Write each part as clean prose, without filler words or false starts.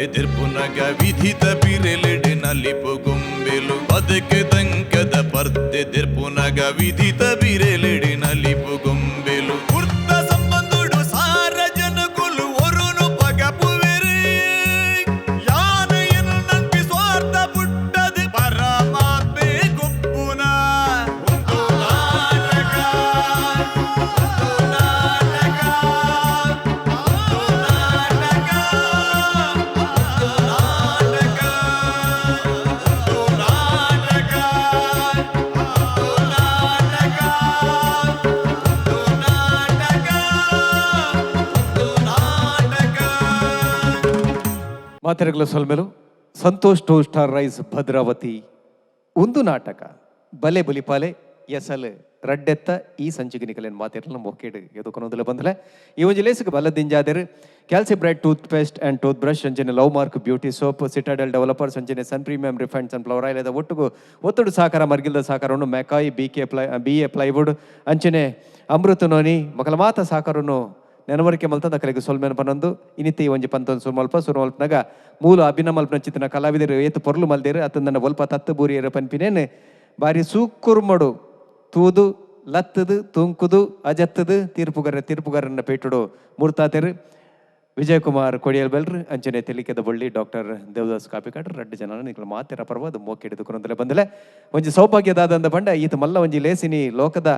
ಎದಿರ್ಪುನಗ ವಿಧಿತ ಬಿರೆಲೆಡೆ ನಲಿಪು ಗೊಂಬೆಲು ಅದಕ್ಕೆ ದಂಕದ ಪರ್ದೆದಿರ್ಪುನಗ ವಿಧಿತ ಬಿರೆಲೆಡೆ ನಲಿಪು ಗೊಂಬೆಲು ವೃತ್ತ ಸಂಬಂಧುಡು ಸಾರ ಜನಕುಲು ಒರುನು ಪಗಪುವೆರೆ ಯಾನ ಏನು ನಂಬಿ ಸ್ವಾರ್ಥ ಪುಟ್ಟದು ಪರಮಾತ್ಮೆ ಗೊಪ್ಪುನ ಮಾತೆರೆಗಳ ಸೊಲ್ಮೆಲು Santosh two star rice Bhadravati ಒಂದು ನಾಟಕ ಬಲೆ ಬಲಿಪಾಲೆ ಎಸಲ್ ರಡ್ಡೆತ್ತ ಈ ಸಂಚಿಗಿನಿಕಲೇನು ಮಾತೆರಲ್ಲ ಮೊಕ್ಕೇಡು ಎದುಕೊನೊಂದಿಲ್ಲ ಬಂದಲೆ ಈ ಒಂದು ಲೇಸಿಗೆ ಬಲದಿಂಜಾದರೆ Calcibright toothpaste and toothbrush ಅಂಚನೆ love mark beauty soap Citadel developers ಅಂಚನೆ sun premium refined sunflower oil ಒಟ್ಟಿಗೂ ಒತ್ತಡು ಸಾಕಾರ ಮರ್ಗಿಲ್ದ ಸಾಕಾರವನ್ನು ಮೆಕಾಯಿ ಬಿ ಎ ಪ್ಲೈವುಡ್ ಅಂಚನೆ ಅಮೃತ ನೋನಿ ಮಕಲ ಮಾತ ಸಾಕಾರನ್ನು ನೆನವರಿಕೆ ಮಲ್ತದ ಕಲೆಗೆ ಸೊಲ್ಮೆನ ಪನ್ನೊಂದು ಇನಿತಿ ಒಂಜಿ ಪಂತೊಂದು ಸುರ್ಮಲ್ಪನಾಗ ಮೂಲ ಅಭಿನಮಲ್ಪನ ಚಿತ್ರನ ಕಲಾವಿದರು ಏತು ಪೊರ್ಲು ಮಲ್ದೇರು ಅತಂದನ ಒಲ್ಪ ತತ್ತು ಬೂರಿಯರು ಪನ್ಪಿನೇನು ಬಾರಿ ಸೂಕುರ್ಮಡು ತೂದು ಲತ್ತದು ತುಂಕುದು ಅಜತ್ತದು ತೀರ್ಪುಗಾರನ್ನ ಪೇಟುಡು ಮೂರ್ತಾತೆರು ವಿಜಯಕುಮಾರ್ ಕೊಡಿಯಲ್ ಬೆಲ್ರು ಅಂಚನೆ ತೆಲಿಕೆದ ಬಳ್ಳಿ ಡಾಕ್ಟರ್ ದೇವದಾಸ್ ಕಾಪಿಕಾಡ್ರು ರಡ್ಡು ಜನ ನಿಕ್ಲ ಮಾತೆರ ಪರ್ವದು ಮೋಕೆಡಿದು ಕೊನೊಂದಲೆ ಬಂದಲೆ ಒಂಜಿ ಸೌಭಾಗ್ಯದಾದಂದ ಬಂಡ ಈತ ಮಲ್ಲ ಒಂಜಿ ಲೇಸಿನಿ ಲೋಕದ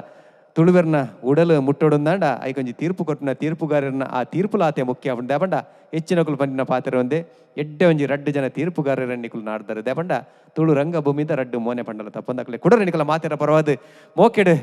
ತುಳುವೆರ್ನ ಉಡಲು ಮುಟ್ಟೊಡುಂದಾಂಡ ಐಕೊಂಜಿ ತೀರ್ಪು ಕೊಟ್ಟಿನ ತೀರ್ಪುಗಾರರನ್ನ ಆ ತೀರ್ಪುಲಾತೆ ಮುಖ್ಯ ಅವನ್ ದೇಬಂಡ ಹೆಚ್ಚಿನಕುಲು ಪಂಡಿನ ಪಾತ್ರ ಒಂದೇ ಎಡ್ಡೆ ಒಂಜಿ ರಡ್ಡು ಜನ ತೀರ್ಪುಗಾರರನ್ನಿಕುಲು ನಾಡ್ದಾರೆ ದೇಬಂಡ ತುಳು ರಂಗಭೂಮಿದ ರಡ್ಡು ಮೋನೆ ಪಂಡಲ ತಪ್ಪಂದಕ್ಲೆ ಕುಡರ ನಿಕಲ ಮಾತೆರ ಪರವಾದ ಮೋಕೆಡು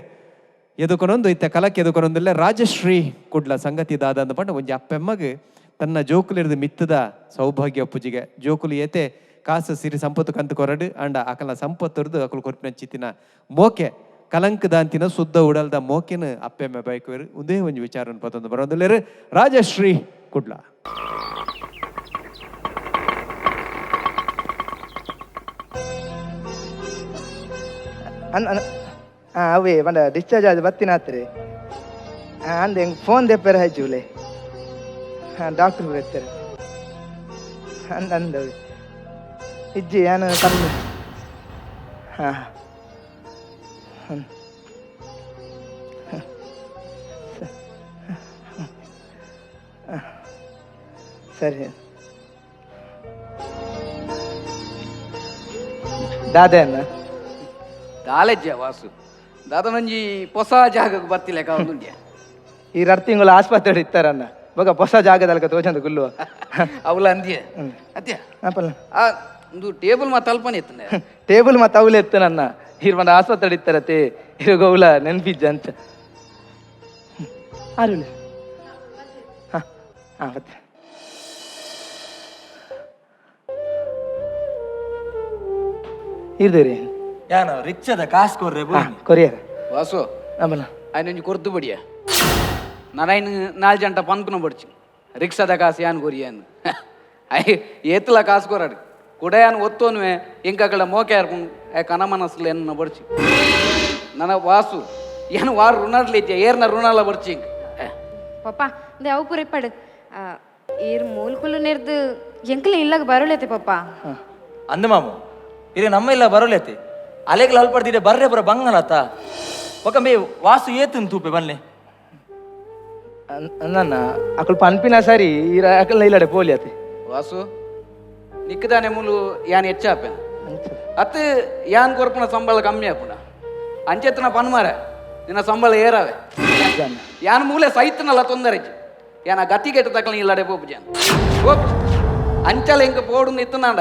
ಎದುಕೊನೊಂದು ಇತ್ತ ಕಲಕ್ಕೆ ಎದುಕೊನೊಂದಿಲ್ಲ ರಾಜಶ್ರೀ ಕುಡ್ಲ ಸಂಗತಿ ದಾದ ಅಂದ ಪಂಡ ಒಂಜಿ ಅಪ್ಪೆಮ್ಮಗೆ ತನ್ನ ಜೋಕುಲಿರ್ದು ಮಿತ್ತದ ಸೌಭಾಗ್ಯ ಒಪ್ಪುಜಿಗೆ ಜೋಕುಲು ಏತೆ ಕಾಸು ಸಿರಿ ಸಂಪತ್ತು ಕಂತು ಕೊರಡು ಅಂಡ ಅಕಲ ಸಂಪತ್ತುರ್ದು ಅಕಲು ಕೊರಪಿನ ಚಿತ್ತಿನ ಮೋಕೆ ಕಲಂಕ ದಾಂತಿನ ಶುದ್ಧ ಉಡಲ್ದ ಮೋಕಿನ ಅಪ್ಪೆಮ್ಮೆ ಬೈಕುವರು ಒಂದೇ ಒಂದು ವಿಚಾರ ಪತ್ತೊಂದು ಬರೋದಿಲ್ಲರು ರಾಜಶ್ರೀ ಕುಡ್ಲ ಅವೇ ಬಂದ ಡಿಸ್ಚಾರ್ಜ್ ಆದ ಬತ್ತಿನ ಹತ್ತಿರ ಅಂದ ಹೆಂಗೆ ಫೋನ್ ದೆಪ್ಪರ ಹಚ್ಚುಲೆ ಡಾಕ್ಟರ್ ಬರ್ತಾರೆ ಅಂದವು ಇಜ್ಜಿ ಏನು ತಂದು ಹಾಂ ಸರಿ ದಾದನ್ನ ದಾಲೆಜ್ಜ ವಾಸು ದಾದ ಮಂಜಿ ಹೊಸ ಜಾಗಕ್ಕೆ ಬರ್ತಿಲ್ಲ ಕಾವುಂಡ್ಯ ಈ 2 ತಿಂಗಳು ಆಸ್ಪತ್ರೆ ಇತ್ತಾರನ್ನ ಬೊಕ ಹೊಸ ಜಾಗದಲ್ಕ ತೋಚಂದ ಗುಲ್ಲು ಅವಳ ಅಂದ್ಯ ಅದ್ಯ ಒಂದು ಟೇಬಲ್ ಮಾ ತಲ್ಪನೆ ಎತ್ತನೆ ಟೇಬಲ್ ಮಾ ತವಲೆ ಎತ್ತನನ್ನ ಇರ್ ಬಂದ ಆಸ್ಪತ್ರೆ ಇತ್ತಾರತೆ ಇರೋಗೌಲ ನೆನ್ಪಿಜ್ಜ ಅಂತ ಆರುಲೆ ಹಾಂ ಮತ್ತೆ ಇರ್ದೇರಿ ಯಾನು ರಿಕ್ಷದ ಕಾಸು ಕೊರ್ರೆ ಕೊರಿಯರ್ ವಾಸು ಆಮೇಲೆ ఆయన కొర్దు బడియా నారాయణ 4 గంట పనుకున్న బడిచి రిక్షాದ ಕಾಸು ಯಾನ್ ಕೊರಿಯಾನು ಏತಲ ಕಾಸು ಕೊರಾಡು ಕುಡಯಾನು ಒತ್ತೋನ್ವೆ ಇಂಕಗಳ ಮೋಕೆ ಯಾರ್ಕೊಂಡು ಕನಮನಸ್ಲು ಏನು ಬಡ್ಚಿ ನನ್ನ ವಾಸು ಏನು ವಾರು ಋಣರ್ಲಿದ್ಯ ಏರ್ನ ಋಣಲ್ಲ ಬಡ್ಚಿ ಇಂಕ ಪಪ್ಪ ಅದೇ ಅವು ಪುರಿಪಡು ಈರ್ ಮೂಲ್ಕುಲು ನೆರ್ದು ಎಂಕಲ ಇಲ್ಲಾಗ ಬರೋಳೈತೆ ಪಪ್ಪ ಅಂದ ಮಾಮು ಇರೇ ನಮ್ಮ ಇಲ್ಲ ಬರೋಲೈತೆ ಅಲೆಗಳು ಅಲ್ಪಡ್ತಿದೆ ಬರ್ರೆ ಬರ ಬಂಗಲತ್ತ ಒಕ್ಕಂಬೆ ವಾಸು ಏತನ್ ತೂಪೆ ಬನ್ಲೆ ನನ್ನ ಅಕಲ್ ಪನ್ಪಿನ ಸರಿ ಇರ ಅಕಲ್ ಇಲ್ಲಡೆ ಪೋಲಿ ಅತೆ ವಾಸು ನಿಕ್ಕದಾನೆ ಮೂಲು ಯಾನ್ ಹೆಚ್ಚಾಪೆನ ಅತ್ತು ಯಾನ್ ಕೊರ್ಪುನ ಸಂಬಳ ಕಮ್ಮಿ ಆಪುನ ಅಂಚೆತ್ತನ ಪನ್ಮಾರ ನಿನ್ನ ಸಂಬಳ ಏರಾವೆ ಯಾನ್ ಮೂಲೆ ಸೈತನಲ್ಲ ತೊಂದರೆ ಯಾನ ಗತಿಗೆಟ್ಟು ತಕಲ ಇಲ್ಲಡೆ ಪೋಪು ಜಾನ್ ಹೋಪ್ ಅಂಚಲ ಇಂಕ ಪೋಡು ಇತ್ತನಾಂಡ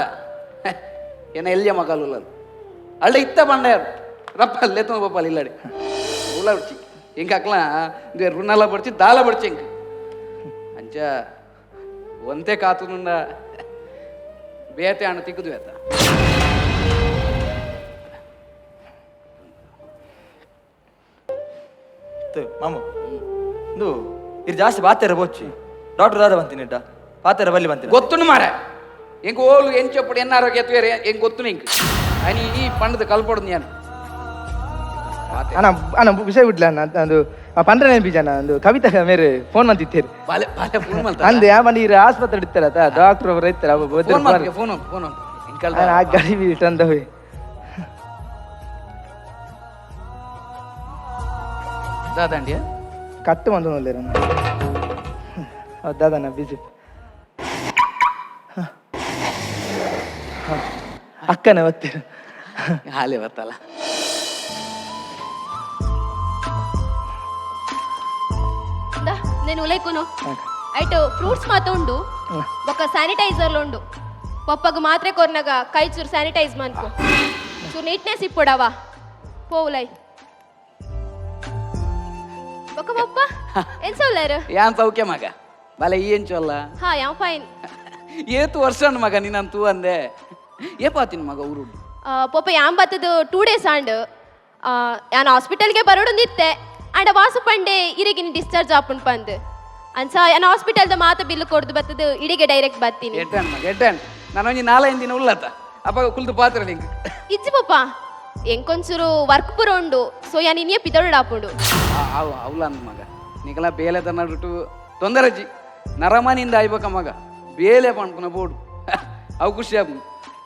ಏನ ಎಲ್ಯ ಮಗಲು ಅಳ್ಳ ಇತ್ತ ಬಂಡಾರು ರಪ್ಪಲ್ ಎತ್ತನ ಪಪ್ಪಲ್ ಇಲ್ಲಡೆ ಊಲ ಬಿಡ್ಚಿ ಇಂಕ ಅಕ್ಲ ಋಣಲ್ಲ ಬಡ್ಚಿ ದಾಲ ಬಡ್ಚಿ ಇಂಕ ಅಂಚ ಒಂತೆ ಕಾತುನುಂಡ ಬೇತೆ ಹಣ್ಣು ತಿಕ್ಕದು ಬೇತ ಮಾಮು ಇದು ಇದು ಜಾಸ್ತಿ ಪಾತೆರ ಬೋಚ್ಚಿ ಡಾಕ್ಟರ್ ದಾದ ಬಂತೀನಿ ಪಾತೆರ ಬಲ್ಲಿ ಬಂತೀನಿ ಗೊತ್ತುನು ಮಾರ ಎಂಕ ಓಲು ಎಂಚೊಪ್ಪಡು ಎನ್ನಾರೋಗ್ಯ ಎತ್ತುವೇರೆ ಎಂಗೆ ಗೊತ್ತು ಇಂಕ అని ಈ ಪಂಡದ ಕಲ್ಪೊಡು ನಾನು ಅಣ್ಣ ಅಣ್ಣ ವಿಷಯ ಬಿಡ್ಲ ಅಣ್ಣ ಅದು ಪಂಡ್ರೆ ನೆನಪಿಜಣ್ಣ ಒಂದು ಕವಿತಾ ಮೇರೆ ಫೋನ್ ಮಾಡ್ತಿತ್ತೇರು ಬಾಲೆ ಬಾಲೆ ಫೋನ್ ಮಾಡ್ತಾ ಅಂದೆ ಆ ಬಂದು ಈಗ ಆಸ್ಪತ್ರೆ ಇಡ್ತಾರ ಡಾಕ್ಟರ್ ಅವರು ಇರ್ತಾರೆ ಫೋನ್ ಮಾಡ್ತೀಯ ಫೋನ್ ಫೋನ್ ಇಂಕಲ್ ಆ ಗಾಡಿ ತಂದ ಹೋಯ್ ದಾದಂಡಿಯ ಕಟ್ಟು ಬಂದು ನೋಡ್ಲೇರ ದಾದಣ್ಣ ಬಿಜಿ ಅಕ್ಕನ ಒತ್ತೀರ ಹಾಲೆ ಬರ್ತಲ್ಲ నేను ఉలేకును ఐటు ఫ్రూట్స్ మాతో ఉండు ఒక శానిటైజర్లు ఉండు పప్పకు మాత్రే కొన్నగా కై చూరు శానిటైజ్ మనుకో చూరు నీట్నెస్ ఇప్పుడవా పోవులై ఒక పప్ప ఏం సోలారు ಯಾನ್ ಸೌಖ್ಯ ಮಗ ಬಾಲೆ ಏನ್ ಚೊಲ್ಲ ಹಾ ಯಾವ್ ಫೈನ್ ಏತು ವರ್ಷ ಮಗ ನೀನಂತೂ ಅಂದೆ ಏ ಪಾತಿನ ಮಗ ಊರು ಪಪ್ಪ ಯಾನ್ ಬತ್ತದು 2 days ಆಂಡ್ ಯಾನ್ ಹಾಸ್ಪಿಟಲ್ಗೆ ಬರೋಡೊಂದಿತ್ತೆ ಆಂಡ ವಾಸು ಪಂಡೆ ಇರಿಗಿನ ಡಿಸ್ಚಾರ್ಜ್ ಆಪುಂಡು ಪಂದು ಅನ್ಸ ಯಾನ್ ಹಾಸ್ಪಿಟಲ್ದ ಮಾತ ಬಿಲ್ ಕೊಡ್ದು ಬತ್ತದು ಇಡಿಗೆ ಡೈರೆಕ್ಟ್ ಬತ್ತೀನಿ ಎಟ್ಟನ್ ಮಗ ಎಟ್ಟನ್ ನಾನು ಒಂಜಿ 4 ದಿನ ಉಳ್ಳತ್ತ ಅಪ್ಪ ಕುಲ್ದು ಪಾತ್ರ ನಿಂಗೆ ಇಜ್ಜಿ ಪಪ್ಪ ಎಂಕೊಂಚೂರು ವರ್ಕ್ ಪುರ ಉಂಡು ಸೊ ಯಾನ್ ಇನ್ನೇ ಪಿದೋಡು ಆಪುಂಡು ಅವಲ್ಲ ಅಂದ ಮಗ ನಿಗಲ ಬೇಲೆ ತನ್ನಟ್ಟು ತೊಂದರೆಜಿ ನರಮನಿಂದ ಆಯ್ಬೇಕ ಮಗ ಬೇಲೆ ಪಣ್ಪುನ ಬೋಡು ಅವು ಖುಷಿ ಆಪು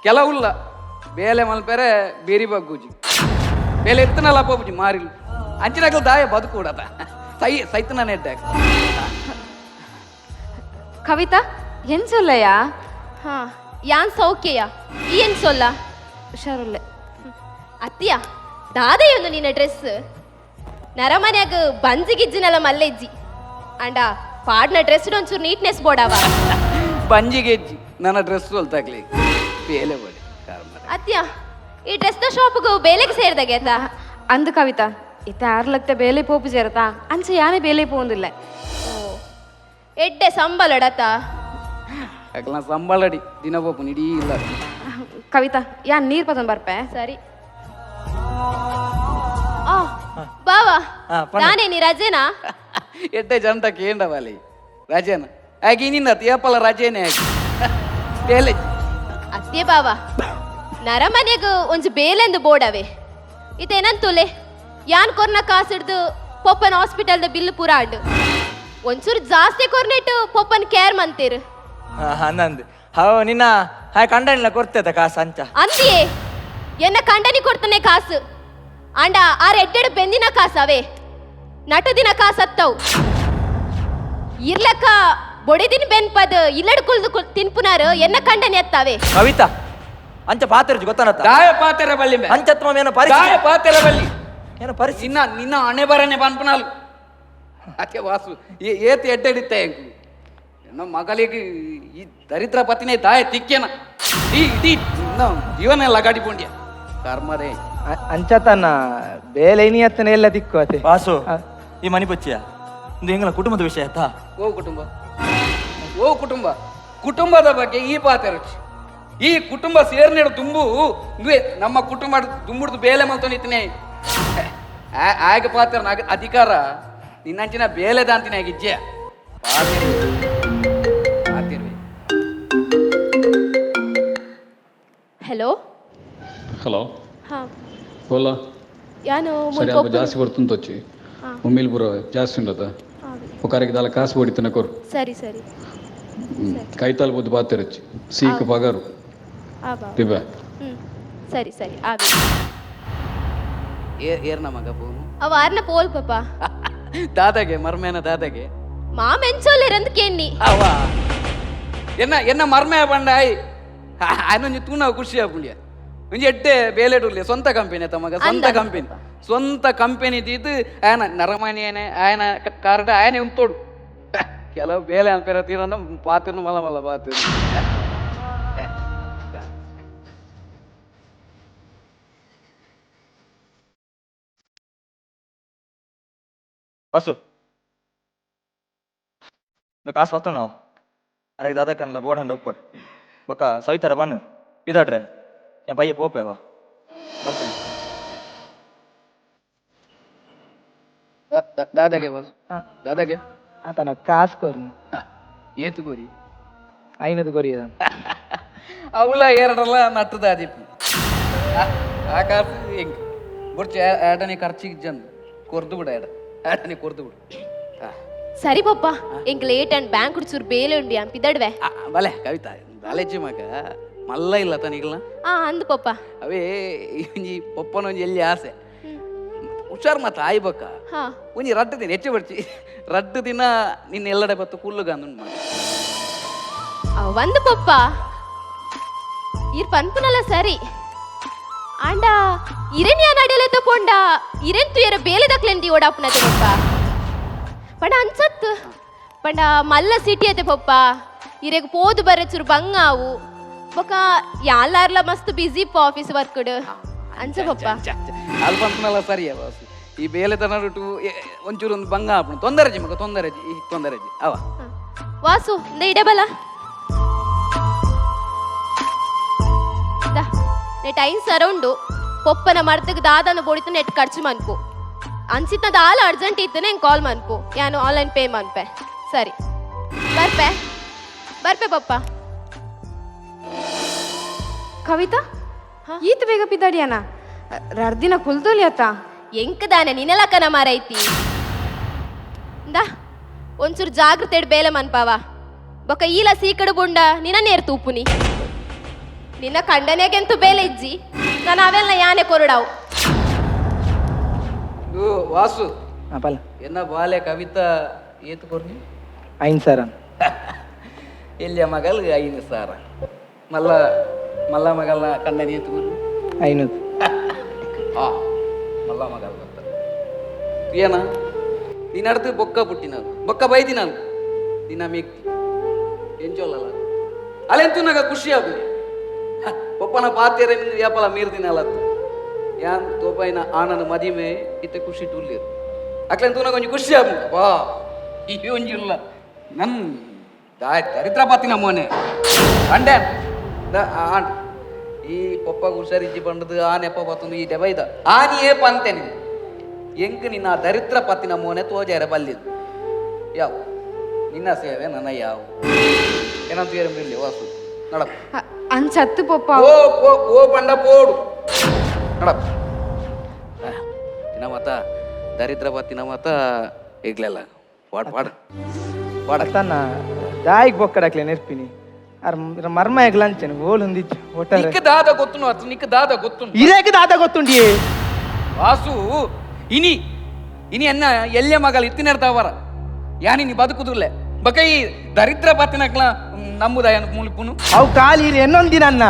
ಕೆಲವುಲ್ಲ ಬೇಲೆ ಮಲ್ಪೇರೆ ಬೇರಿ ಬಗ್ಗುಜಿ ಬೇಲೆ ಎತ್ತನಲ್ಲ ಪೋಪುಜಿ ಮಾರಿಲು ಅಂಚಿನಾಗಲ್ ದಾಯ ಬದುಕೂಡದ ಸೈತನ ನೆಟ್ಟ ಕವಿತಾ ಏನ್ ಸೊಲ್ಲಯ್ಯ ಹಾ ಯಾನ್ ಸೌಖ್ಯಯ ಏನ್ ಸೊಲ್ಲ ಹುಷಾರುಲ್ಲೆ ಅತ್ತಿಯ ದಾದೆಯೊಂದು ನಿನ್ನ ಡ್ರೆಸ್ ನರಮನ್ಯಾಗ ಬಂಜಿಗಿಜ್ಜಿನಲ್ಲ ಮಲ್ಲೆಜ್ಜಿ ಅಂಡ ಪಾಡ್ನ ಡ್ರೆಸ್ ಒಂಚೂರು ನೀಟ್ನೆಸ್ ಬೋಡವ ಬಂಜಿಗೆ ಎಜ್ಜಿ ನನ್ನ ಡ್ರೆಸ್ ಹೊಲ್ತಾಗ್ಲಿ ಬೇಲೆ ಬೋಡಿ ಅತ್ತಿಯ ಈ ಡ್ರೆಸ್ನ ಶಾಪ್ಗೂ ಬೇಲೆಗೆ ಸೇರಿದಾಗೆ ಆಯ್ತಾ ಅಂದು ಕವಿತಾ ಇತ್ತ ಆರ್ಲಕ್ತೆ ಬೇಲೆ ಪೋಪು ಸೇರತಾ ಅಂಚೆ ಯಾನೇ ಬೇಲೆ ಪೋಂದಿಲ್ಲ ಎಡ್ಡೆ ಸಂಬಳಡತ ಯಾಕಲ್ಲ ಸಂಬಳಡಿ ದಿನ ಪೋಪು ನಿಡೀ ಇಲ್ಲ ಕವಿತಾ ಯಾನ್ ನೀರ್ ಪತನ್ ಬರ್ಪೆ ಸರಿ ಆ ಬಾವಾ ಹಾ, ಪನ್ನ. ನಾನೇ ನೀ ರಜೆನಾ ಎಡ್ಡೆ ಜನತ ಕೇಂಡವಲ್ಲಿ ರಜೆನ ಆಗಿ ನಿನ್ನ ತೇಪಲ ರಜೆನೇ ಆಗಿ ಬೇಲೆ ಅತ್ತೆ ಬಾವಾ ನರಮನೆಗ ಒಂಜಿ ಬೇಲೆಂದು ಬೋಡವೆ ಇದೇನಂತುಲೆ ಯಾನ್ ಕೊರ್ನ ಕಾಸಿಡ್ದು ಪೊಪ್ಪನ ಹಾಸ್ಪಿಟಲ್ದ ಬಿಲ್ ಪೂರ ಆಂಡು ಒಂಚೂರು ಜಾಸ್ತಿ ಕೊರ್ನೆಟ್ಟು ಪೊಪ್ಪನ್ ಕೇರ್ ಮಂತೀರು ನಂದು ಹೌ ನಿನ್ನ ಹಾಯ್ ಕಂಡನಿಲ್ಲ ಕೊಡ್ತೇತ ಕಾಸು ಅಂಚ ಅಂದಿಯೇ ಎನ್ನ ಕಂಡನಿ ಕೊಡ್ತಾನೆ ಕಾಸು ಅಂಡ ಆ ಎಡ್ಡೆಡು ಬೆಂದಿನ ಕಾಸವೇ ನಟದಿನ ಕಾಸತ್ತವು ಇರ್ಲಕ್ಕ ಬೊಡೆದಿನ ಬೆನ್ಪದ ಇಲ್ಲಡು ಕುಲ್ದು ತಿನ್ಪುನಾರು ಎನ್ನ ಕಂಡನಿ ಅತ್ತಾವೆ ಕವಿತಾ ಅಂಚ ಪಾತ್ರೆ ಗೊತ್ತಾನತ್ತ ದಾಯ ಪಾತೆರ ಬಲ್ಲಿ ಅಂಚತ್ಮ ಏನೋ ದಾಯ ಪರಿಸ್ಥಿತಿ ಪಾತೆರ ಬಲ್ಲಿ ಏನೋ ಪರಿಸ್ಥಿತಿ ನಿನ್ನ ಹಣೆ ಬರನೆ ಪನ್ಪನಾಲು ಅತ್ತೆ ವಾಸು ಏತು ಎಡ್ಡೆಡಿತ್ತೆ ನಮ್ಮ ಮಗಳಿಗೆ ಈ ದರಿದ್ರ ಪತಿನೇ ದಾಯ ತಿಕ್ಕೇನ ಇಡೀ ಜೀವನ ಎಲ್ಲ ಗಾಡಿಕೊಂಡ್ಯ ಕರ್ಮರೇ ಅಂಚತನ ಬೇಲೆ ಇನಿಯತ್ತನ ಎಲ್ಲ ದಿಕ್ಕು ಅತೆ ವಾಸು ಈ ಮನಿ ಬಚ್ಚಿಯ ಇದು ಎಂಗಳ ಕುಟುಂಬದ ವಿಷಯ ಆಯ್ತಾ ಓ ಕುಟುಂಬ ಓ ಕುಟುಂಬ ಕುಟುಂಬದ ಬಗ್ಗೆ ಈ ಪಾತೆ ರುಚಿ ಈ ಕುಟುಂಬ ಸೇರ್ನೆಡು ತುಂಬು ಇದುವೆ ನಮ್ಮ ಕುಟುಂಬ ತುಂಬುಡ್ದು ಬೇಲೆ ಮಲ್ತೊನಿತನೆ ಆಗ ಪಾತ್ರ ಅಧಿಕಾರ ನಿನ್ನಂಚಿನ ಬೇಲೆದ ಅಂತಿನ ಆಗಿಜ್ಜೆ హలో హలో హా ఓలా యాను సరే అబ్బ ಜಾಸ್ತಿ ಬರ್ತಂತ వచ్చి ಒಮ್ಮೆಲ್ ಬರೋ ಜಾಸ್ತಿ ఉండದ ఒకరికి దాల కాసు పొడితన కొరు సరి సరి కైతాల బుద్ధి బాతెరచ్చి సీక్ పగారు ఆబా దిబా సరి సరి ఆవి ಏರ್ನ ಮಗ ಬೋನು ಅವ ಆರ್ನ ಪೋಲ್ ಪಾಪ ದಾದಾಗೆ ಮರ್ಮೇನ ದಾದಾಗೆ ಮಾಮೆಂಚೋಲೆರಂದಕೇನಿ ಅವ ಎನ್ನ ಮರ್ಮೆ ಬಂಡಾಯಿ ಆಯ್ನೊಂಜಿ ತೂನ ಖುಷಿ ಆಪುಂಡ್ಯ ಒಂಜಿ ಎಡ್ಡೆ ಬೇಲೆಡುರ್ಲಿ ಸ್ವಂತ ಕಂಪನಿ ತಮಗ ಸ್ವಂತ ಕಂಪನಿ ಸ್ವಂತ ಕಂಪನಿ ತೀತು ಆಯನ ನರಮಣಿಯನೆ ಆಯನ ಕಾರ್ಡ ಆಯನೆ ಉಂತೋಡು ಕೆಲವು ಬೇಲೆ ಅನ್ಪೇರ ತೀರನ್ನ ಪಾತಿರ್ನು ಮಲ ಮಲ ಪಾತಿರ್ ವಾಸು ಕಾಸು ಹೊತ್ತು ನಾವು ಅದಕ್ಕೆ ದಾದಾ ಕನ್ನಡ ಬೋರ್ಡ್ ಹಂಡ್ ಹೋಗ್ಬೋದು ಬೊಕ್ಕ ಸವಿತಾರ ಬನ್ನು ಇದಾಡ್ರೆ ಯಾ ಬಯ್ಯ ಪೋಪೇವ ದಾದಾಗೆ ಬಾಸ್ ದಾದಾಗೆ ಆತನ ಕಾಸು ಕೊರ್ನು ಏತು ಗೋರಿ ಐನದು ಕೊರಿಯದ ಅವಳ ಎರಡಲ್ಲ ನಟ್ಟದ ಅದಿಪ್ಪು ಆ ಕಾಸು ಹೆಂಗ್ ಬೊರ್ಚು ಏಟನೆ ಖರ್ಚಿಗೆ ಜಂದು ಕೊರ್ದು ಬಿಡ ಏಟನೆ ಕೊರ್ದು ಬಿಡು ಸರಿ ಪಪ್ಪ ಎಂಕ್ ಲೇಟ್ ಅಂಡ್ ಬ್ಯಾಂಕ್ ಚೂರು ಬೇಲೆ ಉಂಡಿ ಪಿದಡ್ವೆ ಬಲೆ ಕವಿತಾ ಬಾಲೆಜ್ಜಿ ಮಗ ಮಲ್ಲ ಇಲ್ಲ ತನಿಗಲ್ಲ ಅಂದು ಪಪ್ಪ ಅವೇ ಒಂಜಿ ಪಪ್ಪನ ಒಂಜಿ ಎಲ್ಲಿ ಆಸೆ ಹುಷಾರ್ ಮಾತ್ರ ಆಯ್ಬಕ್ಕ ಹಾ ಒಂಜಿ ರಡ್ಡು ದಿನ ಹೆಚ್ಚು ಬರ್ಚಿ ರಡ್ಡು ದಿನ ನಿನ್ನ ಎಲ್ಲಡೆ ಬತ್ತು ಕುಲ್ಲುಗ ಅಂದುಂಡು ಮಾಡಿ ಒಂದು ಪಪ್ಪ ಇರ್ ಪನ್ಪುನಲ್ಲ ಸರಿ ಆಂಡ ಇರೆನ್ ಯಾನ್ ಅಡೆಲೆತ ಪೋಂಡ ಇರೆನ್ ತುಯರ ಬೇಲೆ ದಕ್ಲೆಂಡಿ ಓಡಾಪುನತೆ ಪಪ್ಪ ಪಂಡ ಅನ್ಸತ್ತು ಪಂಡ ಮಲ್ಲ ಸಿಟಿ ಅತೆ ಪಪ್ಪ ಇರೆಗ್ ಪೋದು ಬರೆ ಚೂರು ಬಂಗಾವು ಬೊಕ ಯಾಲಾರ್ಲ ಮಸ್ತ್ ಬಿಸಿ ಆಫೀಸ್ ವರ್ಕ್ ಅನ್ಸ ಪಪ್ಪ ಅಲ್ಲಿ ಪನ್ಪುನಲ್ಲ ಸರಿಯ ಬಾಸು ಈ ಬೇಲೆ ತನಟು ಒಂಚೂರು ಒಂದು ಬಂಗ ಆಪುಣ ತೊಂದರೆಜಿ ಮಗ ತೊಂದರೆಜಿ ಅವ ವಾಸು ಇಡೆ ಬಲ ಟೈಮ್ ಸರೌಂಡು ಪೊಪ್ಪನ ಮರ್ದಕ್ಕೆ ದಾದನ ಬೋಡಿತು ನೆಟ್ ಖರ್ಚು ಮನ್ಪು ಅನ್ಸಿತ್ತ ದಾಲ ಅರ್ಜೆಂಟ್ ಇತ್ತು ನಂಗೆ ಕಾಲ್ ಮನ್ಪು ಯಾನು ಆನ್ಲೈನ್ ಪೇ ಮನ್ಪೆ ಸರಿ ಬರ್ಪೆ ಪಪ್ಪ ಕವಿತಾ ಈತ ಬೇಗ ಪಿದ್ದಾಡಿಯಾನ ರಡ್ದಿನ ಕುಲ್ದೋಲಿ ಅತ್ತ ಎಂಕದಾನೆ ನಿನಲಕನ ಮಾರೈತಿ ದಾ ಒಂಚೂರು ಜಾಗ್ರತೆ ಇಡ್ ಬೇಲೆ ಮನ್ಪಾವ ಬೊಕ ಈಲ ಸೀಕಡು ಬುಂಡ ನಿನ್ನ ನೇರ್ ತೂಪುನಿ ನಿನ್ನ ಕಂಡನೆಗೆಂತೂ ಬೇಲೆ ಇಜ್ಜಿ ನಾನು ಅವೆಲ್ಲ ಯಾನೆ ಕೊರಡಾವು ವಾಸು ಪಲ್ಲ ಎನ್ನ ಬಾಲೆ ಕವಿತಾ ಏತು ಕೊರ್ನಿ ಐನ್ ಸರ ಎಲ್ಲಿಯ ಮಗಲ್ ಐನು ಸಾರ ಮಲ್ಲ ಮಗಲ್ನ ಕಂಡನೆ ಏತು ಕೊರ್ನಿ ಐನು ಮಲ್ಲ ಮಗಲ್ ಗೊತ್ತ ಏನ ನೀನ್ ಅಡ್ದು ಬೊಕ್ಕ ಪುಟ್ಟಿ ನಾನು ಬೊಕ್ಕ ಬೈದಿ ನಾನು ನಿನ್ನ ಮೇಕ್ತಿ ಎಂಜೋಲ್ಲಲ್ಲ ಅಲ್ಲೆಂತೂ ನಾಗ ಖುಷಿ ಆಗ್ಲಿ ಪಪ್ಪನ ಪಾತ್ಯರ ವ್ಯಾಪಾರ ಮೀರ್ದಿನ ಅಲ್ಲತ್ತು ಯಾನ್ ತೋಪಾಯಿನ ಆನನ ಮದಿಮೆ ಇತ್ತೆ ಖುಷಿ ಟುಲ್ಲಿರು ಅಕ್ಲೆಂತೂ ನಾಗ ಒಂಜಿ ಖುಷಿ ಆಗ್ಲಿ ಬಾ ಈ ಒಂಜಿಲ್ಲ ನನ್ ದರಿದ್ರ ಪಾತಿನ ಮೋನೆ ಅಂಡೆ ಈ ಪಪ್ಪ ಹುಷಾರಿಜ್ಜಿ ಬಂಡದು ಆ ನೆಪ ಬತ್ತೊಂದು ಈ ಡೆಬೈದ ಆನಿಯೇ ಪಂತೆ ನೀನು ಎಂಕ್ ನಿನ್ನ ದರಿದ್ರ ಪತ್ತಿನ ಮೋನೆ ತೋಜಾರೆ ಬಲ್ಲಿದ್ದು ಯಾವ ನಿನ್ನ ಸೇವೆ ನನ್ನ ಯಾವ ಏನಂತ ಏರಿರ್ಲಿ ವಾಸು ನಡಪ್ಪ ಅನ್ಸತ್ತು ಪಪ್ಪ ಓ ಪಂಡ ಪೋಡು ನಡಪ್ಪ ತಿನ್ನ ಮತ ದರಿದ್ರ ಪತ್ತಿನ ಮತ ಈಗ್ಲೆಲ್ಲ ಪಾಡ ತನ್ನ ದಾಯಿಗೆ ಬೊಕ್ಕಡಕ್ಲೆ ನೆರ್ಪಿನಿ ಮರ್ಮ ಎಗ್ಲಂಚನೆ ಓಲ್ ಹೊಂದಿಚ್ಚು ಒಟ್ಟಾರೆ ನಿಕ್ಕ ದಾದ ಗೊತ್ತುನು ಅತ್ತು ನಿಕ್ಕ ದಾದ ಗೊತ್ತುನು ಇರೇಕ ದಾದ ಗೊತ್ತುಂಡಿ ವಾಸು ಇನಿ ಎನ್ನ ಎಲ್ಲೆ ಮಗಲ್ ಇತ್ತಿನೆರ್ತಾವರ ಯಾನಿ ಬದುಕುದುಲ್ಲೆ ಬಕ ಈ ದರಿದ್ರ ಪತ್ತಿನಕ್ಲ ನಮ್ಮುದಾಯ ಮುಲ್ಪುನು ಅವು ಕಾಲಿ ಇರು ಎನ್ನೊಂದಿನನ್ನ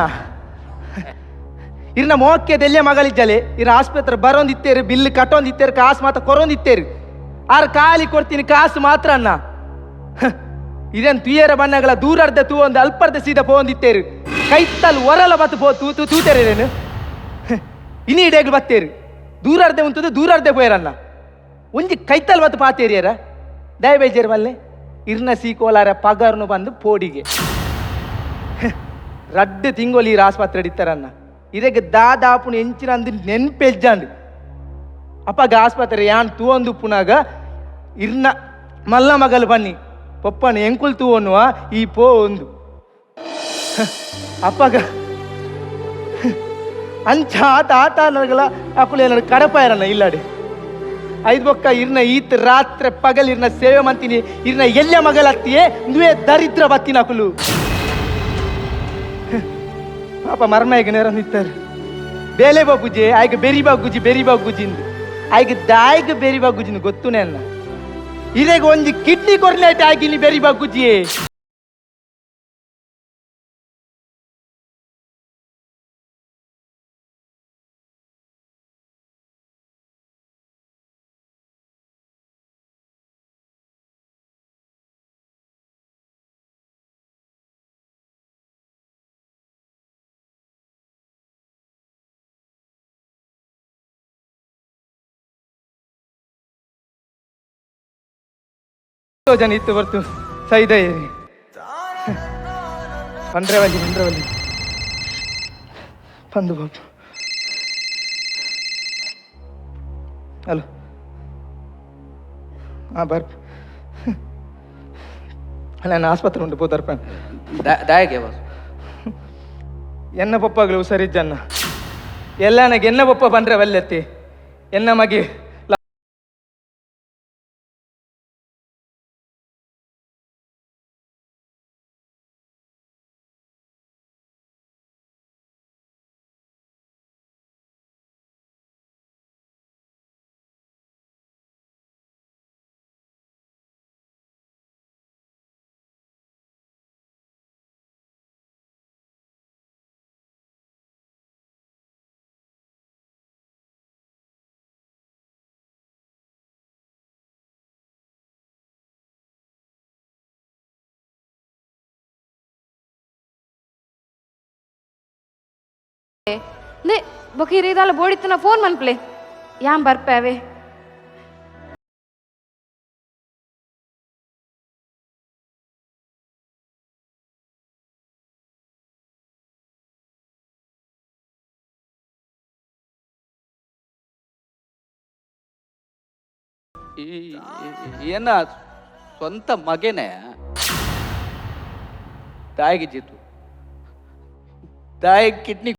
ಇರ್ನ ಮೋಕ್ಕೆ ದೆಲ್ಲೆ ಮಗಳಿಜ್ಜಲೆ ಇರ ಆಸ್ಪತ್ರೆ ಬರೋಂದಿತ್ತೇರು ಬಿಲ್ ಕಟ್ಟೊಂದಿತ್ತೇರು ಕಾಸು ಮಾತ್ರ ಕೊರೊಂದಿತ್ತೇರು ಆರ್ ಕಾಲಿ ಕೊಡ್ತೀನಿ ಕಾಸು ಮಾತ್ರ ಅನ್ನ ಇದೇನು ತುಯರ ಬಣ್ಣಗಳ ದೂರರ್ಧ ತೂ ಒಂದು ಅಲ್ಪರ್ಧ ಸೀದ ಪೋಂದಿತ್ತೇರು ಕೈತಲ್ ಒರಲ ಬತ್ತು ಪೋ ತೂತೇರೇನು ಇನಿ ಇಡೇಗ್ಲು ಬತ್ತೇರು ದೂರರ್ಧೆ ಉಂಟದು ದೂರರ್ಧೆ ಪೋಯರನ್ನ ಒಂಜಿ ಕೈತಲ್ ಬತ್ತು ಪಾತೇರಿಯರ ದಯಬೇಜೇರು ಮಲ್ಲೆ ಇರ್ನ ಸೀಕೋಲಾರ ಪಗಾರ್ನು ಬಂದು ಪೋಡಿಗೆ ರಡ್ಡು ತಿಂಗೋಲಿ ಆಸ್ಪತ್ರೆ ಇಡ್ತಾರನ್ನ ಇದಕ್ಕೆ ದಾದಾಪುನ ಎಂಚಿನ ಅಂದು ನೆನ್ಪೆಜ್ಜಂಡು ಅಪ್ಪಗ ಆಸ್ಪತ್ರೆ ಯಾನ್ ತೂವೊಂದು ಪುನಾಗ ಇರ್ನ ಮಲ್ಲ ಮಗಲು ಬನ್ನಿ ಪಪ್ಪನ ಎಂಕುಲ್ ತೂವನ್ನುವ ಈ ಪೋ ಒಂದು ಅಪ್ಪಗ ಅಂಚ ಆತ ನನಗಲ ಅಕ್ಕಳು ಏನಾರು ಕಡಪಾಯರನ್ನ ಇಲ್ಲಾಡಿ ಐದು ಬೊಕ್ಕ ಇರ್ನ ಈತ್ ರಾತ್ರಿ ಪಗಲ್ ಇರ್ನ ಸೇವೆ ಮಾಡ್ತೀನಿ ಇರ್ನ ಎಲ್ಲ ಮಗಲ್ ಹತ್ತಿಯೇ ನುವೆ ದರಿದ್ರ ಬತ್ತಿನ ಅಕ್ಕಳು ಪಾಪ ಮರ್ಮ ಈಗ ನೇರ ನಿಂತಾರೆ ಬೇಲೆ ಬಾಗುಜಿ ಆಯ್ಕೆ ಬೆರಿ ಬಾಗುಜಿಂದು ಆಯ್ಕೆ ದಾಯ್ಗೆ ಬೆರಿ ಬಾಗುಜಿಂದು ಗೊತ್ತುನೇ ಅನ್ನ ಇದೇಗ ಒಂದು ಕಿಡ್ನಿ ಕೊರ್ಲೇಟ್ ಆಗಿನಿ ಬೆರಿ ಬಾಗುಜಿಯೇ ಜನ ಇತ್ತು ಬರ್ತು ಸೈದ ಬಂದ್ರೆ ಬಂದು ಬಾಬು ಹಲೋ ಬರ್ಪ ಅಲ್ಲ ನಾನು ಆಸ್ಪತ್ರೆ ಉಂಟು ಪೋತಾರ್ಪ ದಾಯಗೆ ಬಾಸು ಎನ್ನ ಪಪ್ಪಗಳು ಹುಷಾರಿದ್ದನ್ನ ಎಲ್ಲ ನನಗೆ ಎನ್ನ ಪಪ್ಪ ಬಂದ್ರೆ ಒಲ್ಲೆತ್ತಿ ಎನ್ನ ಮಗೆ ನೇ ಬಕೀರ್ ಇದಲ್ಲ ಬೋಡಿತ್ತು ನಾ ಫೋನ್ ಮನ್ಪ್ಲೆ ಯಾನ್ ಬರ್ಪೇವೆ ಏನ ಸ್ವಂತ ಮಗನೇ ತಾಯಿಗೆ ಜಿತ್ತು ತಾಯಿ ಕಿಡ್ನಿ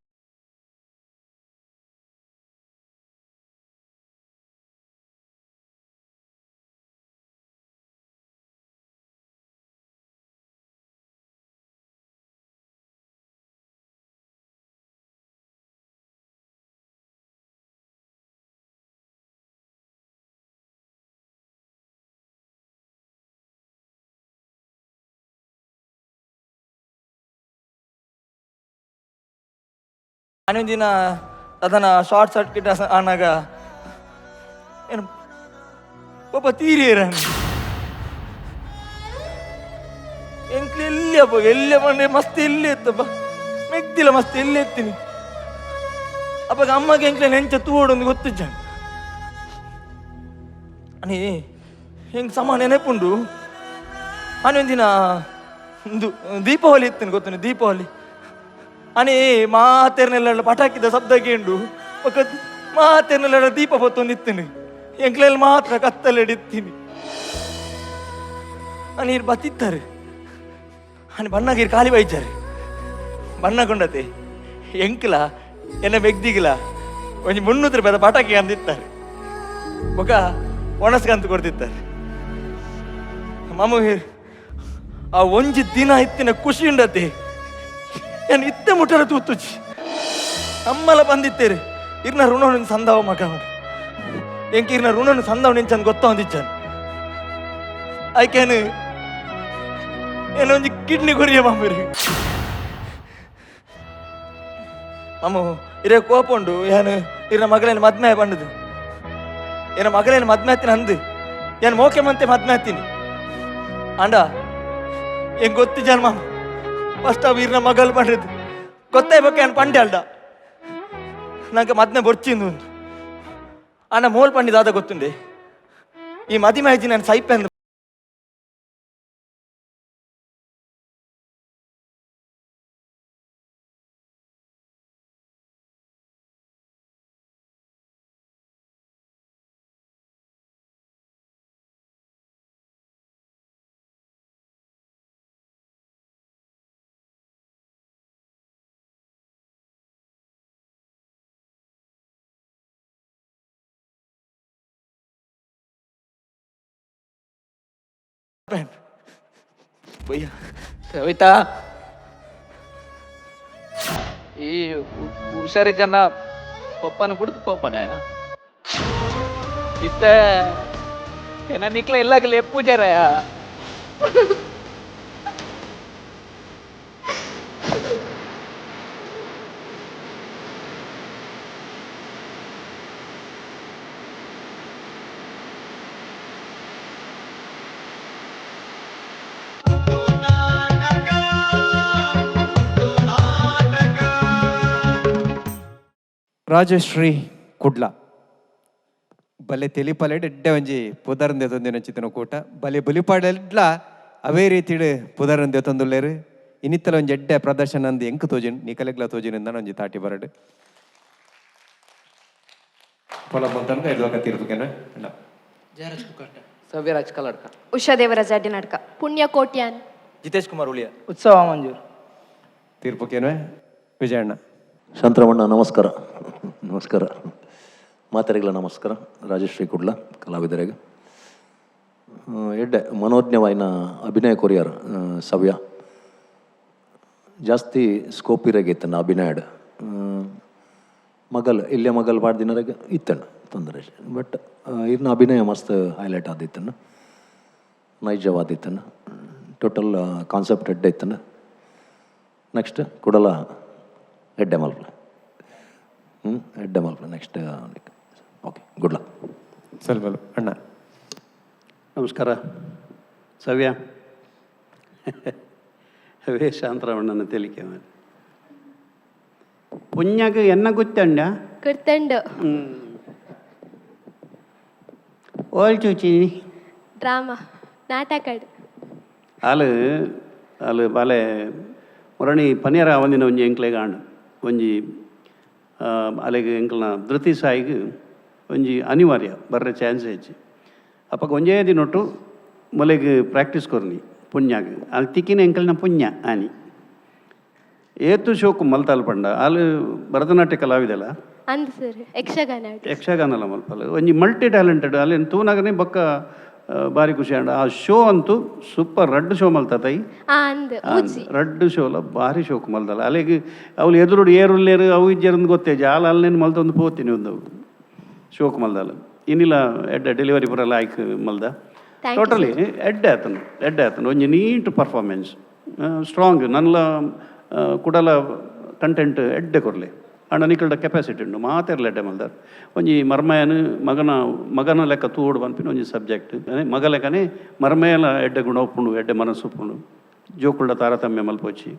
ದಿನ ಅದನ್ನ ಶಾರ್ಟ್ ಸರ್ಕ್ಯೂಟ್ ಆನಾಗ ಏನು ಪಾಪ ತೀರೇರ ಎಂಕ್ಲು ಎಲ್ಲಿ ಹಬ್ಬ ಎಲ್ಲೇ ಬಂದ್ರೆ ಮಸ್ತ್ ಎಲ್ಲಿ ಎತ್ತಪ್ಪ ಮೆಗ್ದಿಲ್ಲ ಮಸ್ತ್ ಎಲ್ಲಿ ಎತ್ತೀನಿ ಅಪ್ಪಾಗ ಅಮ್ಮಗೆ ಎಂಕ್ಲೆ ನೆಂಚ ತೂಡೊಂದು ಗೊತ್ತಿಜ್ಜ ಅನಿ ಹೆಂಗ್ ಸಮ ನೆನಪುಂಡು ಒಂದಿನ ಒಂದು ದೀಪಾವಳಿ ಇತ್ತೇನೆ ಗೊತ್ತೇನೆ ದೀಪಾವಳಿ ಅನಿ ಮಾತೆರ್ನೆಲ್ಲ ಪಟಾಕಿದ ಶಬ್ದ ಕೇಂಡು ಮಾತೆರ್ನೆಲ್ಲ ದೀಪ ಹೊತ್ತೊಂದಿತ್ತೇನೆ ಎಂಕ್ಲೆಲ್ಲಿ ಮಾತ್ರ ಕತ್ತಲೆಡಿತ್ತೀನಿ ನೀರು ಬತ್ತಿತ್ತಾರೆ ಅನಿ ಬಣ್ಣಗೀರು ಖಾಲಿ ಬೈಚಾರೆ ಬಣ್ಣಗೊಂಡತೆ ಎಂಕ್ಲ ಎನ್ನ ಬೆಗ್ದಿಗಿಲ್ಲ ಒಂಜಿ 300 ರೂಪಾಯಿ ಪಟಾಕಿ ಅಂದಿತ್ತಾರೆ ಒಗ ಒಣಸ್ಕಂತ ಕೊಡ್ತಿದ್ದಾರೆ ಮಾಮ ಆ ಒಂಜಿ ದಿನ ಇತ್ತಿನ ಖುಷಿ ಉಂಡತೆ ಏನು ಇತ್ತೆ ಮುಟ್ಟರ ತೂತುಚ್ಚಿ ಅಮ್ಮಲ ಬಂದಿತ್ತೇರಿ ಇರ್ನ ಋಣ ಸಂದಾವ ಮಗ ಎಂಕ ಇರ್ನ ಋಣ ಸಂದಾವ ನಿಂಚಂದು ಗೊತ್ತ ಹೊಂದಿಚ್ಚಾನು ಆಯ್ಕೇನು ಏನೊಂದು ಕಿಡ್ನಿ ಕೊರಿಯ ಮಾಮರಿ ಅಮ್ಮ ಇರೇ ಕೋಪ ಉಂಡು ಏನು ಇರ್ನ ಮಗಳೇನು ಮದ್ಮೆ ಬಂದದು ಏನ ಮಗಳೇನು ಮದ್ಮೆ ಹತ್ತೀನಿ ಅಂದು ಏನು ಮೋಕೆ ಮಂತೆ ಮದ್ಮೆ ಹತ್ತೀನಿ ಅಂಡ ಹೆಂಗ್ ಗೊತ್ತಿ ಜನ ಮಾಮ ಫಸ್ಟ್ ಅವ್ ಇರ್ನ ಮಗಲ್ ಬಂದಿದ್ದು ಗೊತ್ತೇ ಬೇಕು ಏನು ಪಂಡೆ ಅಲ್ಡ ನಂಗೆ ಮದ್ನೆ ಬೊರ್ಚಿಂದು ಉಂಟು ಅಣ್ಣ ಮೋಲ್ ಪಂಡಿದಾದ ಗೊತ್ತುಂಡೆ ಈ ಮದಿಮೆ ಅಜ್ಜಿ ನಾನು ಸೈಪೆ ಅಂದ ಸವಿತಾ ಈ ಹುಷಾರಿ ಜನ ಪಪ್ಪನ ಬಿಡುದು ಪಪ್ಪನ ಇತ್ತ ಏನ ನಿಕ್ಲ ಇಲ್ಲಾಗಲಿ ಪೂಜಾರಯ ರಾಜಶ್ರೀ ಕುಡ್ಲ ಬಲೆ ತೆಲಿಪಾಲೆಡ್ ಎಡ್ಡೆ ಒಂಜಿ ಪುದರ್ಂದೆ ತಂದಿನ ಚಿತ್ತನ ಕೂಟ ಬಲೆ ಬಲಿಪಾಡೆಡ್ಲ ಅವೇ ರೀತಿಡ್ ಪುದರ್ಂದೆ ತಂದುಲ್ಲೇರು ಇನ್ನಿತ್ತಲ ಒಂಜಿ ಎಡ್ಡೆ ಪ್ರದರ್ಶನ ಅಂದು ಎಂಕ್ ತೋಜಿನ್ ನಿಕಲೆಗ್ಲ ತೋಜಿನಿಂದ ಒಂಜಿ ತಾಟಿ ಬರಡು ಫಲ ಬಂತನಕ ಇಲ್ವಾಗ ತೀರ್ಪುಗೆನ ಸವ್ಯರಾಜ್ ಕಲ್ಲಡ್ಕ ಉಷಾ ದೇವರಾಜ ಅಡ್ಡಿ ನಾಟಕ ಪುಣ್ಯ ಕೋಟ್ಯಾನ್ ಜಿತೇಶ್ ಕುಮಾರ್ ಉಳಿಯ ಉತ್ಸವ ಮಂಜೂರು ತೀರ್ಪುಗೇನು ವಿಜಯಣ್ಣ ಶಾಂತರಮಣ್ಣ ನಮಸ್ಕಾರ ನಮಸ್ಕಾರ ಮಾತರಿಗಳ ನಮಸ್ಕಾರ. ರಾಜಶ್ರೀ ಕುಡ್ಲ ಕಲಾವಿದರಿಗೆ ಎಡ್ಡೆ ಮನೋಜ್ಞವಾಯಿನ ಅಭಿನಯ ಕೊರಿಯರ್ ಸವ್ಯ ಜಾಸ್ತಿ ಸ್ಕೋಪ್ ಇರಾಗೈತಣ್ಣ ಅಭಿನಯಡ್ ಮಗಲ್ ಇಲ್ಲೇ ಮಗಲ್ ಬಾಡ್ದಿನರಾಗ ಇತ್ತಣ್ಣ ತೊಂದರೆ ಬಟ್ ಇನ್ನು ಅಭಿನಯ ಮಸ್ತ್ ಹೈಲೈಟ್ ಆದಿತ್ತಣ್ಣ ನೈಜವಾದಿತ್ತಣ್ಣ ಟೋಟಲ್ ಕಾನ್ಸೆಪ್ಟ್ ಎಡ್ಡೆ ಇತ್ತಣ್ಣ. ನೆಕ್ಸ್ಟ್ ಕುಡಲ ಎಡ್ಡೆ ಮಲ್ಪಲ ಎಡ್ಡೆ ಮಲ್ಪಲ ನೆಕ್ಸ್ಟ್ ಓಕೆ ಗುಡ್ ಲಕ್. ಸಲ್ಮೇಲು ಅಣ್ಣ ನಮಸ್ಕಾರ. ಸವ್ಯ ಶಾಂತರಾಮಣ್ಣನ ತೆಲಿಕೆ ಪುಣ್ಯಕ್ಕೆ ಎನ್ನ ಗುತ್ತಂಡ ಗುರ್ತಂಡು ಓಲ್ ಚೂಚಿ ಡ್ರಾಮಾ ನಾಟಕ ಅಲು ಬಾಲೆ ಮೊರಣಿ ಪನಿಯರ ಒಂದಿನ ಒಂಜಿ ಎಂಕ್ಲೆಗ ಆಂಡು ಒಂಜಿ ಅಲೆಗೆ ಎಂಕ್ಲನ ಧೃತಿ ಸಾಯಿಗೆ ಒಂಜಿ ಅನಿವಾರ್ಯ ಬರ್ರೆ ಚಾನ್ಸ್ ಹೆಚ್ಚು ಅಪ್ಪಗೆ ಒಂಜೇ ದಿನೊಟ್ಟು ಮೊಲೆಗೆ ಪ್ರಾಕ್ಟೀಸ್ ಕೊರ್ನಿ ಪುಣ್ಯಾಗ ಅಲ್ಲಿ ತಿಕ್ಕಿನ ಎಂಕಲ್ನ ಪುಣ್ಯ ಆನಿ ಏತು ಶೋಕು ಮಲ್ತಾಲ್ ಪಂಡ ಅಲ್ಲಿ ಭರತನಾಟ್ಯ ಕಲಾವಿದಲ್ಲ ಅಂದ್ ಸರ್ ಯಕ್ಷಗಾನಲ್ಲ ಮಲ್ಪಲ್ ಒಂಜಿ ಮಲ್ಟಿ ಟ್ಯಾಲೆಂಟೆಡ್ ಅಲ್ಲಿ ತೂನಾಗನೇ ಬಕ್ಕ ಭಾರಿ ಖುಷಿ ಅಂಡ ಆ ಶೋ ಅಂತೂ ಸೂಪರ್ ರಡ್ಡು ಶೋ ಮಲ್ತೈ ರಡ್ಡು ಶೋಲ ಭಾರಿ ಶೋಕು ಮಲ್ದಲ್ಲ ಅಲ್ಲಿಗೆ ಅವ್ಳು ಎದುರುಡು ಏರುಲ್ಲೇರು ಅವು ಇಜ್ಜರಂದು ಗೊತ್ತೇಜ ಅಲ್ಲಿ ಅಲ್ಲೇನು ಮಲ್ತೊಂದು ಪೋತೀನಿ ಒಂದು ಶೋಕು ಮಲ್ದಲ್ಲ ಇನ್ನಿಲ್ಲ ಎಡ್ಡೆ ಡೆಲಿವರಿ ಬರಲ್ಲ ಆಯ್ಕೆ ಮಲ್ದ ಟೋಟಲಿ ಎಡ್ಡೆ ಆತನು ಒಂಜಿ ನೀಟ್ ಪರ್ಫಾರ್ಮೆನ್ಸ್ ಸ್ಟ್ರಾಂಗ್ ನನ್ಲ ಕುಡಲ ಕಂಟೆಂಟ್ ಎಡ್ಡೆ ಕೊರಲೆ ಅಂಡ ನಿಕಲ್ಡ ಕೆಪಾಸಿಟಿ ಉಂಡು ಮಾತೆರ್ಲ ಎಡ್ಡೆ ಮಲ್ದಾರ್ ಒಂಜಿ ಮರ್ಮಯನು ಮಗನ ಲೆಕ್ಕ ತೂಡು ಬಂಪಿನ ಒಂಜಿ ಸಬ್ಜೆಕ್ಟ್ ಮಗ ಲೆಕ್ಕನೇ ಮರ್ಮಯಲ ಎಡ್ಡೆ ಗುಣ ಒಪ್ಪುಂಡು ಎಡ್ಡೆ ಮನಸ್ಸು ಒಪ್ಪುಂಡು ಜೋಕುಳ್ಳ ತಾರತಮ್ಯ ಮಲ್ಪೊಚ್ಚಿ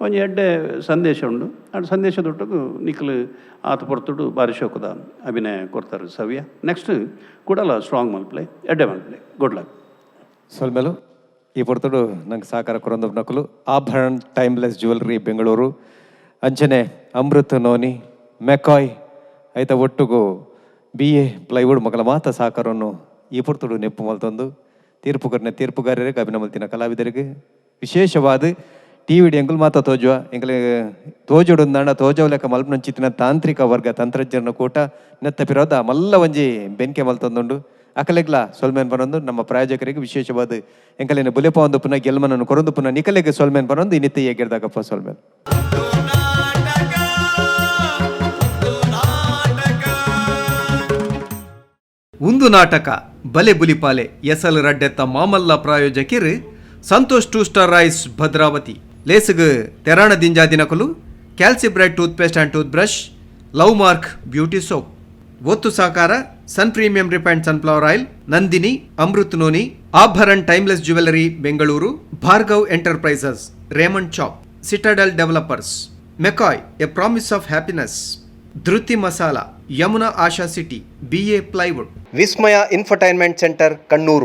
ಒಂಜಿ ಎಡ್ಡೆ ಸಂದೇಶ ಉಂಡು ಅಂಡ್ ಸಂದೇಶದೊಟ್ಟಿಗೂ ನಿಖಲು ಆತ ಪೊರ್ತುಡು ಬಾರಿ ಶೋಕದ ಅಭಿನಯ ಕೊಡ್ತಾರೆ ಸವ್ಯ. ನೆಕ್ಸ್ಟ್ ಕೂಡಲ ಸ್ಟ್ರಾಂಗ್ ಮಲ್ಪ್ಲೆ ಎಡ್ಡೆ ಮಲ್ಪ್ಲೆ ಗುಡ್ ಲಕ್. ಸಲ್ಮೇಲು ಈ ಪೊರ್ತುಡು ನಂಗೆ ಸಹಕಾರ ಕೊರೊಂದು ನಕಲು ಆಭರಣ ಟೈಮ್ಲೆಸ್ ಜ್ಯುವೆಲ್ರಿ ಬೆಂಗಳೂರು ಅಂಚನೆ ಅಮೃತ್ ನೋನಿ ಮೆಕಾಯ್ ಐತ ಒಟ್ಟುಗು BA ಪ್ಲೈವುಡ್ ಮಕ್ಕಳ ಮಾತ ಸಹಕಾರವನ್ನು ಈ ಪೊರ್ತುಡು ನೆಪ್ಪು ಮಲ್ತೊಂದು ತೀರ್ಪುಗಾರರಿಗೆ ಅಭಿನಯ ಮಲ್ತಿನ ಕಲಾವಿದರಿಗೆ ವಿಶೇಷವಾದ ಟಿವಿಡಿ ಎಂಕುಲು ಮಾತ ತೋಜುವ ಎಂಕಲೆ ತೋಜುಡು ನಾಡ ತೋಜವ ಲೆಕ್ಕ ಮಲ್ಪನಂಚಿತ್ತಿನ ತಾಂತ್ರಿಕ ವರ್ಗ ತಂತ್ರಜ್ಞನ ಕೂಟ ನೆತ್ತ ಪಿರೋದ ಮಲ್ಲ ಒಂಜಿ ಬೆನ್ಕೆ ಮಲ್ತೊಂದುಂಡು ಅಕಲೆಗ್ಲ ಸೊಲ್ಮೇನ್ ಬರೊಂದು ನಮ್ಮ ಪ್ರಾಯೋಜಕರಿಗೆ ವಿಶೇಷವಾದ ಎಂಕಲಿನ ಬುಲೆಪ ಒಂದು ಪುನಃ ಗೆಲ್ಮನನ್ನು ಕೊರೊಂದು ಪುನಃ ನಿಕಲೆಗೆ ಸೊಲ್ಮೇನ್ ಬರೊಂದು ಇನ್ನಿತ್ತ ಎಗಿರ್ದಾಗಪ್ಪ ಸೊಲ್ಮೇನ್ ಒಂದು ನಾಟಕ ಬಲೆ ಬುಲಿಪಾಲೆ ಎಸಲ್ ರಡ್ಡೆತ್ತ ಮಾಮಲ್ಲ ಪ್ರಾಯೋಜಕಿರು ಸಂತೋಷ್ 2 ಸ್ಟಾರ್ ರೈಸ್ ಭದ್ರಾವತಿ ಲೇಸುಗು ತೆರಾಣ ದಿಂಜಾದಿನಕಲು Calcibright toothpaste and toothbrush love mark beauty soap ಒತ್ತು ಸಹಕಾರ sun premium refined sunflower oil Nandini Amrit noni Abharan timeless jewellery Bengaluru Bhargav enterprises Raymond ಚಾಪ್ Citadel developers McCoy a promise of happiness Dhriti masala Yamuna Asha city BA plywood Vismaya infotainment centre Kannur